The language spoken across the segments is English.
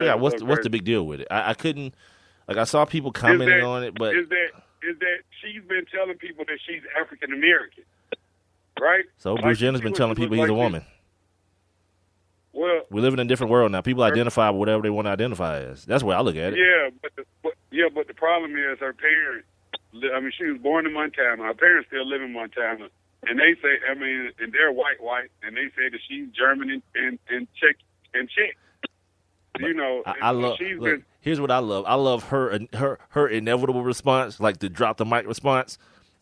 Yeah, what's the big deal with it? I couldn't, like, I saw people commenting on it, but is that she's been telling people that she's African American, right? So Bruce Jenner's been telling people he's a woman. Well, we live in a different world now. People identify with whatever they want to identify as. That's the way I look at it. Yeah, but the problem is her parents. I mean, she was born in Montana. Her parents still live in Montana, and they say, I mean, and they're white, and they say that she's German and Czech. You know, I love. Look, here's what I love. I love her inevitable response, like the drop the mic response.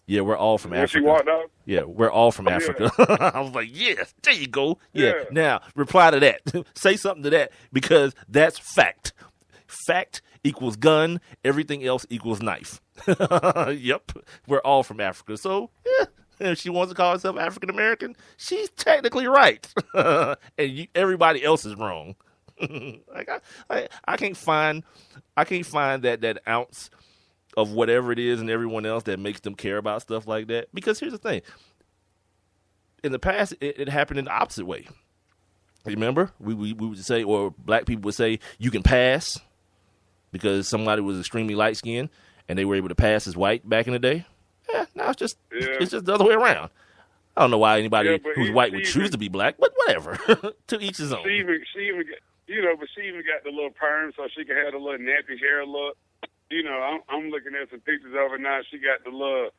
Yeah, we're all from Africa. She walked out? Yeah, we're all from Africa. I was like, yes, there you go. Yeah. Now reply to that. Say something to that because that's fact. Fact equals gun. Everything else equals knife. Yep, we're all from Africa. So yeah. If she wants to call herself African American, she's technically right, and everybody else is wrong. Like I can't find that ounce of whatever it is and everyone else that makes them care about stuff like that. Because here's the thing: in the past, it happened in the opposite way. Remember, we would say, or black people would say, you can pass because somebody was extremely light skinned and they were able to pass as white back in the day. Yeah, now it's just the other way around. I don't know why anybody who's white would choose to be black, but whatever. To each his own. She even but she even got the little perm so she can have the little nappy hair look. You know, I'm looking at some pictures of her now. She got the little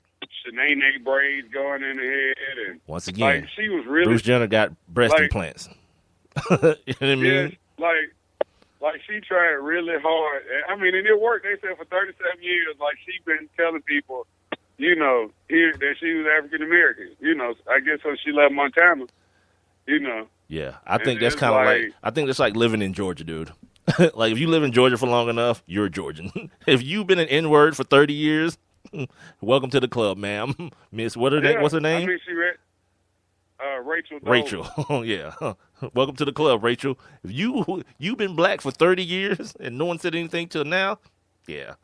Shanae braids going in her head, and once again, like, she was really Bruce Jenner got breast implants. You know what I mean? Like she tried really hard. I mean, and it worked. They said for 37 years, like she been telling people, you know, here that she was African American. You know, I guess so she left Montana. You know. Yeah, I think that's kind of like I think that's like living in Georgia, dude. Like if you live in Georgia for long enough, you're a Georgian. If you've been an N-word for 30 years, welcome to the club, ma'am. Miss, what's her name? I mean, she read Rachel. Rachel, yeah. Welcome to the club, Rachel. If you've been black for 30 years and no one said anything till now, yeah.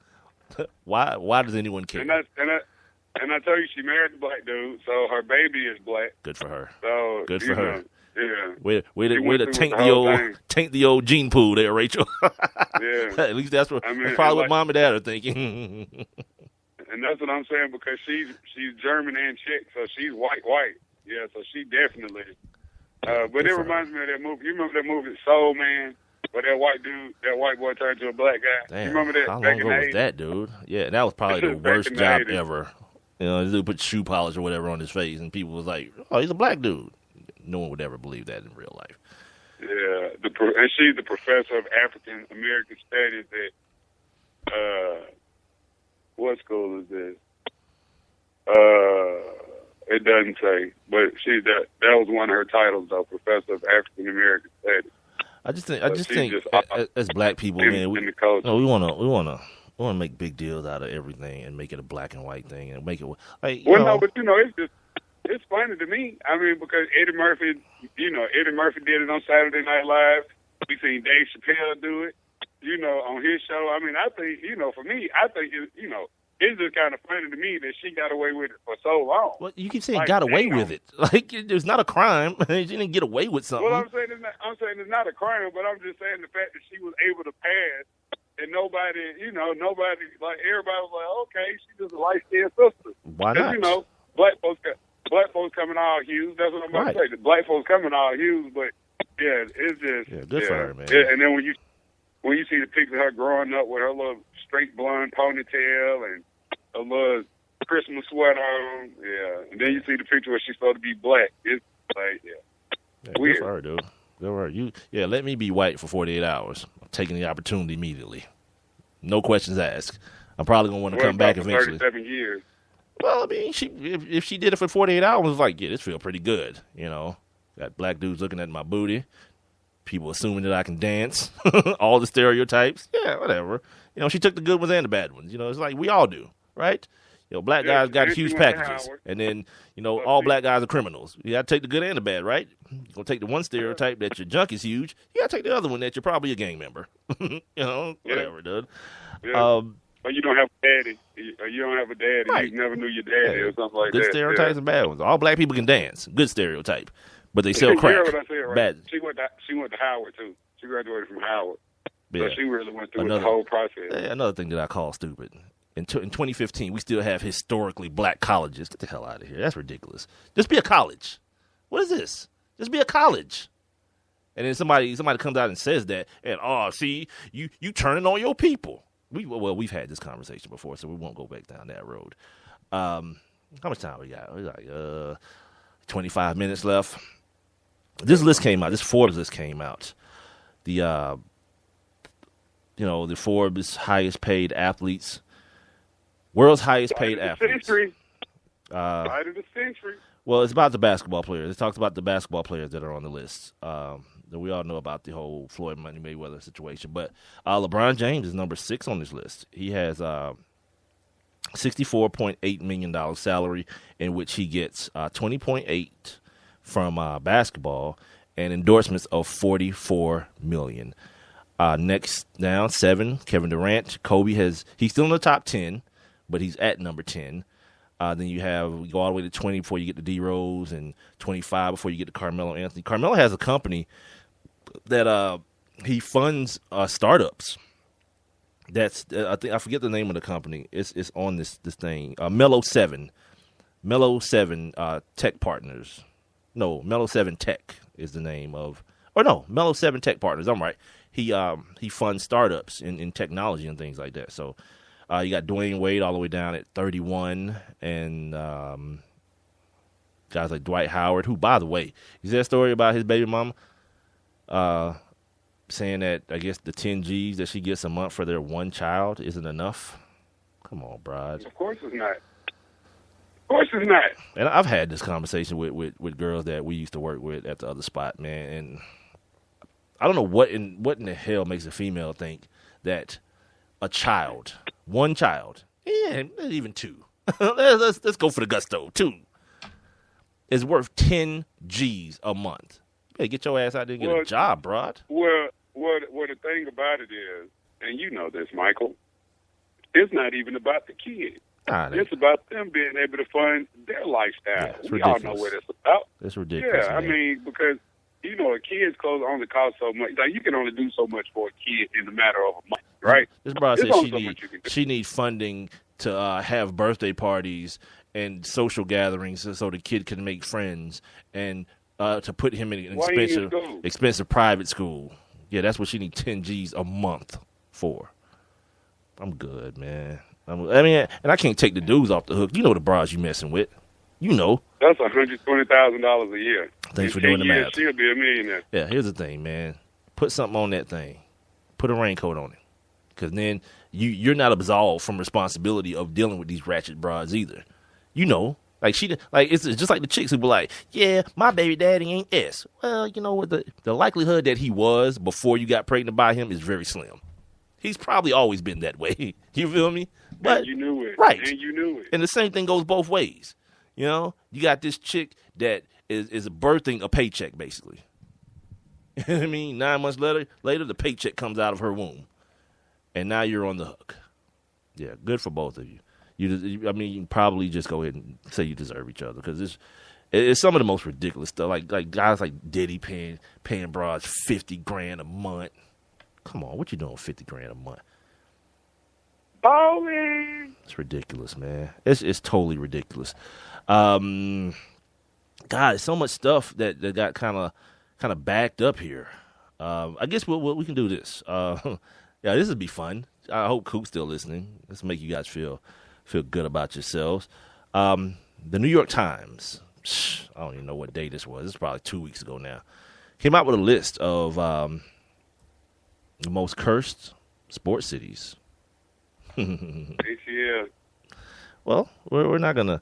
Why does anyone care? And I tell you, she married a black dude, so her baby is black. Good for her. So good for her. Yeah. Way to taint the old gene pool there, Rachel. Yeah. At least that's probably what mom and dad are thinking. And that's what I'm saying because she's German and Czech, so she's white. Yeah, so she definitely. But it reminds me of that movie. You remember that movie Soul Man, where that white boy turned to a black guy? Damn, you remember that? How long ago was that, dude? Yeah, that was probably the worst job ever. You know, this dude put shoe polish or whatever on his face, and people was like, "Oh, he's a black dude." No one would ever believe that in real life. Yeah, and she's the professor of African American Studies at what school is this? It doesn't say, but that was one of her titles, though, Professor of African American Studies. I just think as black people, man, we want to make big deals out of everything and make it a black and white thing and make it like. No, but it's funny to me. I mean, because Eddie Murphy did it on Saturday Night Live. We seen Dave Chappelle do it, on his show. I mean, I think, for me, I think, it's just kind of funny to me that she got away with it for so long. Well, you keep saying got away with it. Like, it's not a crime. She didn't get away with something. Well, I'm saying it's not a crime, but I'm just saying the fact that she was able to pass and nobody, like, everybody was like, okay, she's just a light-skinned sister. Why not? Black folks coming all hues. That's what I'm about to say. The black folks coming all hues, but yeah, it's just good for her, man. Yeah, and then when you see the picture of her growing up with her little straight blonde ponytail and a little Christmas sweater on, yeah, and then you see the picture where she's supposed to be black. It's like, weird. Good for her, dude. Good for her. Let me be white for 48 hours. I'm taking the opportunity immediately. No questions asked. I'm probably gonna want to come back eventually. 37 years. Well, I mean, if she did it for 48 hours, it's like, yeah, this feel pretty good, Got black dudes looking at my booty, people assuming that I can dance, all the stereotypes. Yeah, whatever. She took the good ones and the bad ones. It's like we all do, right? Black guys got huge packages, and then all black guys are criminals. You got to take the good and the bad, right? You're gonna take the one stereotype that your junk is huge. You got to take the other one that you're probably a gang member. Whatever, dude. Yeah. Or you don't have a daddy. Or you don't have a daddy. Right. You never knew your daddy or something like that. Good stereotypes and bad ones. All black people can dance. Good stereotype. But they sell crack. What I said, right? Bad. She went to Howard, too. She graduated from Howard. So she really went through the whole process. Another thing that I call stupid. In 2015, we still have historically black colleges. Get the hell out of here. That's ridiculous. Just be a college. What is this? Just be a college. And then somebody comes out and says that, and see, you turning on your people. We've had this conversation before, so we won't go back down that road. How much time we got? We got 25 minutes left. This list came out. This Forbes list came out. The Forbes highest paid athletes, world's highest paid athletes. Fight of the century. Well, it's about the basketball players. It talks about the basketball players that are on the list. We all know about the whole Floyd Money Mayweather situation. But LeBron James is number 6 on this list. He has $64.8 million salary, in which he gets $20.8 from basketball and endorsements of $44 million. Next down, 7, Kevin Durant. Kobe he's still in the top 10, but he's at number 10. Then you go all the way to 20 before you get to D Rose, and 25 before you get to Carmelo Anthony. Carmelo has a company that he funds startups. I forget the name of the company. It's on this thing. Mellow 7 Tech Partners. No, Mellow 7 Tech is the name of. Or no, Mellow 7 Tech Partners. I'm right. He funds startups in technology and things like that. So you got Dwayne Wade all the way down at 31, and guys like Dwight Howard, who, by the way, is there a story about his baby mama saying that, I guess, the 10 G's that she gets a month for their one child isn't enough? Come on, Brad. Of course it's not. Of course it's not. And I've had this conversation with girls that we used to work with at the other spot, man, and I don't know what in the hell makes a female think that one child, even 2, let's go for the gusto, 2, is worth 10 G's a month. You better get your ass out there and get a job, broad. Well, the thing about it is, and you know this, Michael, it's not even about the kid. It's about them being able to fund their lifestyle. Yeah, we all know what it's about. It's ridiculous. Yeah, man. I mean, because, a kid's clothes only cost so much. Like, you can only do so much for a kid in a matter of a month, right? This broad says she needs funding to have birthday parties and social gatherings so the kid can make friends, and to put him in an expensive private school. Yeah, that's what she needs 10 G's a month for. I'm good, man. And I can't take the dudes off the hook. You know the bras you messing with. You know. That's $120,000 a year. Thanks for doing the math. She'll be a millionaire. Yeah, here's the thing, man. Put something on that thing. Put a raincoat on it. Because then you're not absolved from responsibility of dealing with these ratchet bras either. You know. It's just like the chicks who be like, yeah, my baby daddy ain't S. Well, you know what? The likelihood that he was before you got pregnant by him is very slim. He's probably always been that way. You feel me? But and you knew it. Right. And you knew it. And the same thing goes both ways. You got this chick that is birthing a paycheck, basically. You know what I mean? 9 months later, the paycheck comes out of her womb. And now you're on the hook. Yeah, good for both of you. You can probably just go ahead and say you deserve each other, because it's some of the most ridiculous stuff. Like guys like Diddy paying broads $50,000 a month. Come on, what you doing $50,000 a month? Balling. It's ridiculous, man. It's totally ridiculous. God, so much stuff that got kind of backed up here. I guess we can do this. Yeah, this would be fun. I hope Coop's still listening. Let's make you guys feel good about yourselves. The New York Times, I don't even know what day this was. It's probably 2 weeks ago now. Came out with a list of the most cursed sports cities. Yeah. Well, we're not gonna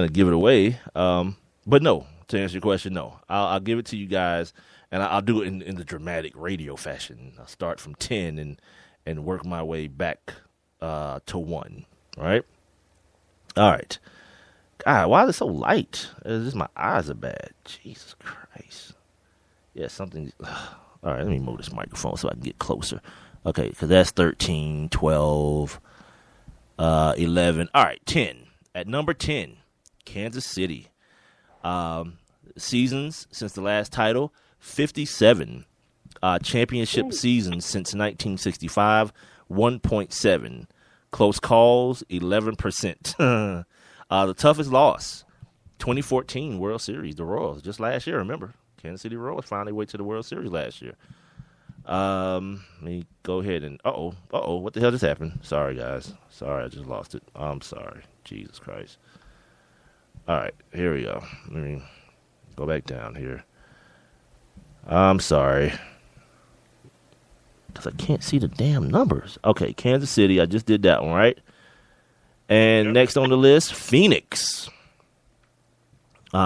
give it away. But no, to answer your question, no. I'll give it to you guys, and I'll do it in the dramatic radio fashion. I'll start from 10 and work my way back to 1. All right. All right. God, why is it so light? It's just my eyes are bad. Jesus Christ. Yeah, something. All right, let me move this microphone so I can get closer. Okay, because that's 13, 12, 11. All right, 10. At number 10, Kansas City. Seasons since the last title, 57. Championship season since 1965, 1.7. Close calls, 11%. The toughest loss, 2014 World Series, the Royals, just last year, remember? Kansas City Royals found their way to the World Series last year. Let me go ahead and, what the hell just happened? Sorry, guys. Sorry, I just lost it. I'm sorry. Jesus Christ. All right, here we go. Let me go back down here. I'm sorry. Because I can't see the damn numbers. Okay, Kansas City, I just did that one, right? And next on the list, Phoenix.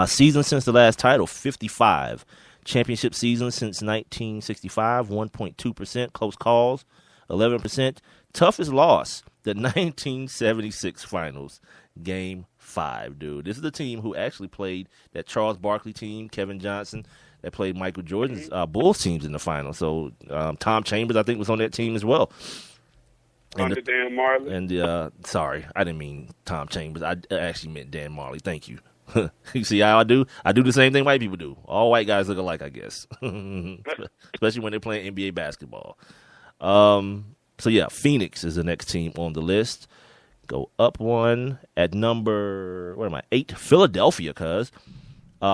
Season since the last title, 55. Championship season since 1965, 1.2%. Close calls, 11%. Toughest loss, the 1976 finals, Game 5, dude. This is the team who actually played that Charles Barkley team, Kevin Johnson, that played Michael Jordan's Bulls teams in the final. So Tom Chambers, I think, was on that team as well. Under Dan Marley. And sorry, I didn't mean Tom Chambers. I actually meant Dan Marley. Thank you. You see how I do? I do the same thing white people do. All white guys look alike, I guess. Especially when they're playing NBA basketball. So, yeah, Phoenix is the next team on the list. Go up one at number, 8? Philadelphia, cuz.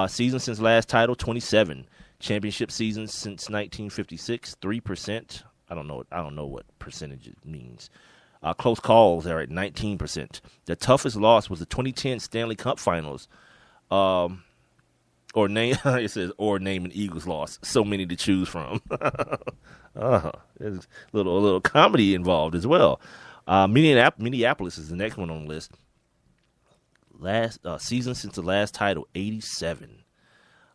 Season since last title, 27. Championship season since 1956, 3%. I don't know what percentage it means. Close calls are at 19%. The toughest loss was the 2010 Stanley Cup Finals. It says name an Eagles loss. So many to choose from. There's a little comedy involved as well. Minneapolis is the next one on the list. Last season since the last title, 87.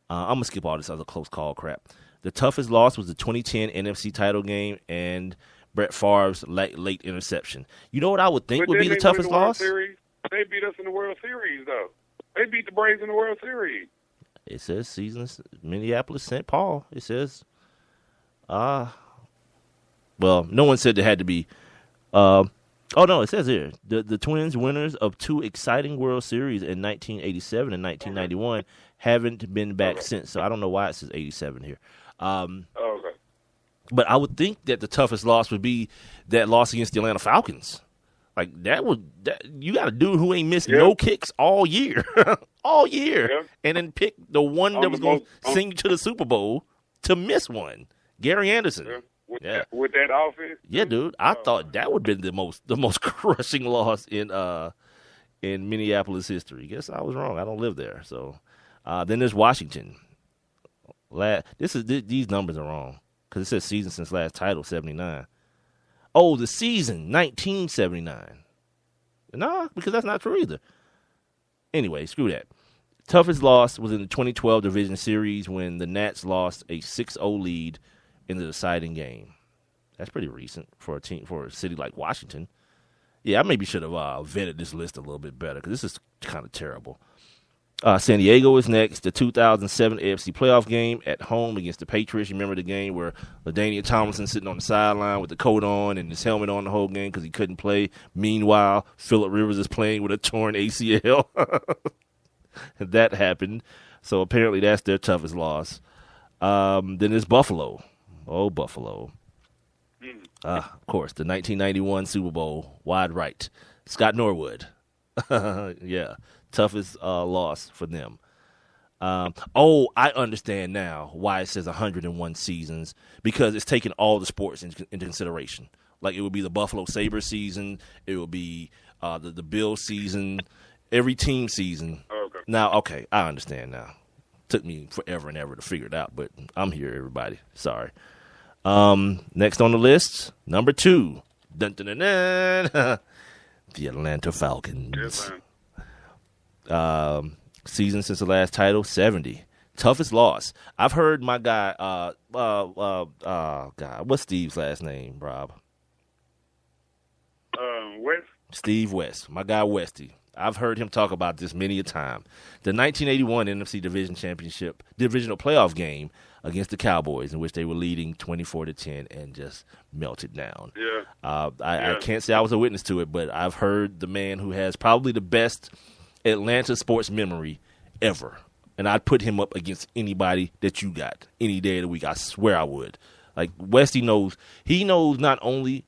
I'm gonna skip all this other close call crap. The toughest loss was the 2010 NFC title game and Brett Favre's late interception. You know what I would think would be the toughest loss? They beat us in the World Series, though. They beat the Braves in the World Series. It says seasons Minneapolis, St. Paul. It says, well, no one said there had to be. It says here the Twins, winners of 2 exciting World Series in 1987 and 1991, haven't been back since. So I don't know why it says 87 here. Okay. But I would think that the toughest loss would be that loss against the Atlanta Falcons. Like you got a dude who ain't missed no kicks all year, and then pick the one that was going to sing you to the Super Bowl to miss one. Gary Anderson. Yeah. With that offense. Yeah, dude. I thought that would have been the most crushing loss in Minneapolis history. Guess I was wrong. I don't live there. So then there's Washington. These numbers are wrong. Because it says season since last title, 79. Oh, the season, 1979. No, because that's not true either. Anyway, screw that. Toughest loss was in the 2012 Division Series when the Nats lost a 6-0 lead in the deciding game. That's pretty recent for a city like Washington. Yeah, I maybe should have vetted this list a little bit better because this is kind of terrible. San Diego is next. The 2007 AFC playoff game at home against the Patriots. You remember the game where LaDainian Tomlinson sitting on the sideline with the coat on and his helmet on the whole game because he couldn't play. Meanwhile, Phillip Rivers is playing with a torn ACL. That happened. So apparently that's their toughest loss. Then there's Buffalo. Oh, Buffalo. Of course, the 1991 Super Bowl, wide right. Scott Norwood. Yeah. Toughest loss for them. I understand now why it says 101 seasons, because it's taking all the sports into consideration. Like it would be the Buffalo Sabres season, it would be the Bills season, every team season. Okay. Now, okay, I understand now. Took me forever and ever to figure it out, but I'm here, everybody. Sorry. Next on the list, number 2. Dun, dun, dun, dun. The Atlanta Falcons. Yes, man. Season since the last title, 70. Toughest loss. I've heard my guy, God, what's Steve's last name, Rob? West. Steve West. My guy, Westy. I've heard him talk about this many a time. The 1981 NFC divisional playoff game against the Cowboys, in which they were leading 24-10 and just melted down. Yeah. I can't say I was a witness to it, but I've heard the man who has probably the best Atlanta sports memory ever, and I'd put him up against anybody that you got any day of the week. I swear I would. Like Westy knows, he knows not only